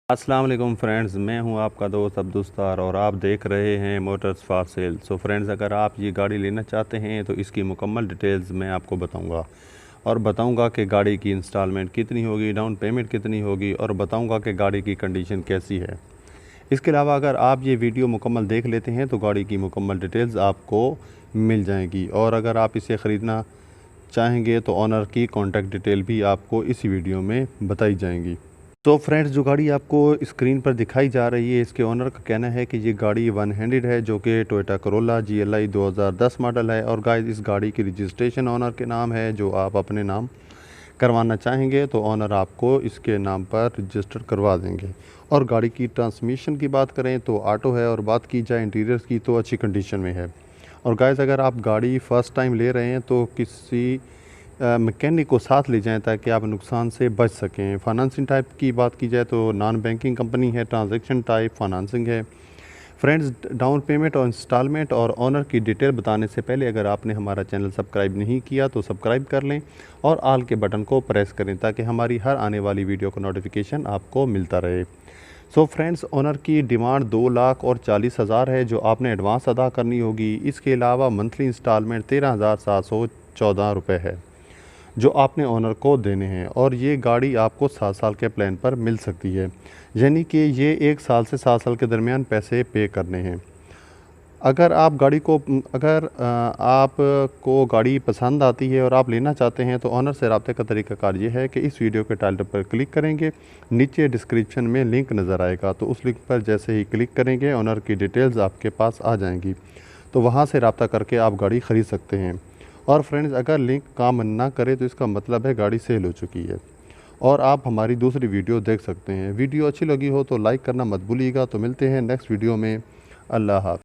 अस्सलाम वालेकुम फ्रेंड्स, मैं हूं आपका दोस्त अब्दुस्तार और आप देख रहे हैं Motors for sale. So friends, अगर आप ये गाड़ी लेना चाहते हैं तो इसकी मुकम्मल डिटेल्स मैं आपको बताऊंगा और बताऊंगा कि गाड़ी की इंस्टॉलमेंट कितनी होगी, डाउन पेमेंट कितनी होगी और बताऊंगा कि गाड़ी की कंडीशन कैसी है। इसके अलावा अगर आप ये वीडियो मुकम्मल देख लेते हैं तो गाड़ी की मुकम्मल डिटेल्स आपको मिल जाएंगी और अगर आप इसे ख़रीदना चाहेंगे तो ऑनर की कॉन्टैक्ट डिटेल भी आपको इस वीडियो में बताई जाएंगी। तो फ्रेंड्स, जो गाड़ी आपको स्क्रीन पर दिखाई जा रही है, इसके ओनर का कहना है कि ये गाड़ी वन हैंडेड है, जो कि टोयोटा करोला GLI 2010 मॉडल है। और गाइस, इस गाड़ी की रजिस्ट्रेशन ओनर के नाम है। जो आप अपने नाम करवाना चाहेंगे तो ओनर आपको इसके नाम पर रजिस्टर करवा देंगे। और गाड़ी की ट्रांसमिशन की बात करें तो ऑटो है और बात की जाए इंटीरियर्स की तो अच्छी कंडीशन में है। और गाइस, अगर आप गाड़ी फ़र्स्ट टाइम ले रहे हैं तो किसी मैकेनिक को साथ ले जाएं ताकि आप नुकसान से बच सकें। फाइनेंसिंग टाइप की बात की जाए तो नॉन बैंकिंग कंपनी है, ट्रांजैक्शन टाइप फाइनेंसिंग है। फ्रेंड्स, डाउन पेमेंट और इंस्टॉलमेंट और ऑनर की डिटेल बताने से पहले अगर आपने हमारा चैनल सब्सक्राइब नहीं किया तो सब्सक्राइब कर लें और ऑल के बटन को प्रेस करें ताकि हमारी हर आने वाली वीडियो का नोटिफिकेशन आपको मिलता रहे। सो फ्रेंड्स, ऑनर की डिमांड 2,40,000 है जो आपने एडवांस अदा करनी होगी। इसके अलावा मंथली इंस्टॉलमेंट 13,714 रुपये है जो आपने ओनर को देने हैं। और ये गाड़ी आपको 7 साल के प्लान पर मिल सकती है, यानी कि ये 1 साल से 7 साल के दरमियान पैसे पे करने हैं। अगर आपको गाड़ी पसंद आती है और आप लेना चाहते हैं तो ओनर से रब्ते का तरीक़ाकार ये है कि इस वीडियो के टाइटल पर क्लिक करेंगे, नीचे डिस्क्रिप्शन में लिंक नज़र आएगा, तो उस लिंक पर जैसे ही क्लिक करेंगे ओनर की डिटेल्स आपके पास आ जाएंगी, तो वहाँ से रब्ता करके आप गाड़ी ख़रीद सकते हैं। और फ्रेंड्स, अगर लिंक काम ना करे तो इसका मतलब है गाड़ी सेल हो चुकी है और आप हमारी दूसरी वीडियो देख सकते हैं। वीडियो अच्छी लगी हो तो लाइक करना मत भूलिएगा। तो मिलते हैं नेक्स्ट वीडियो में। अल्लाह हाफ़िज़।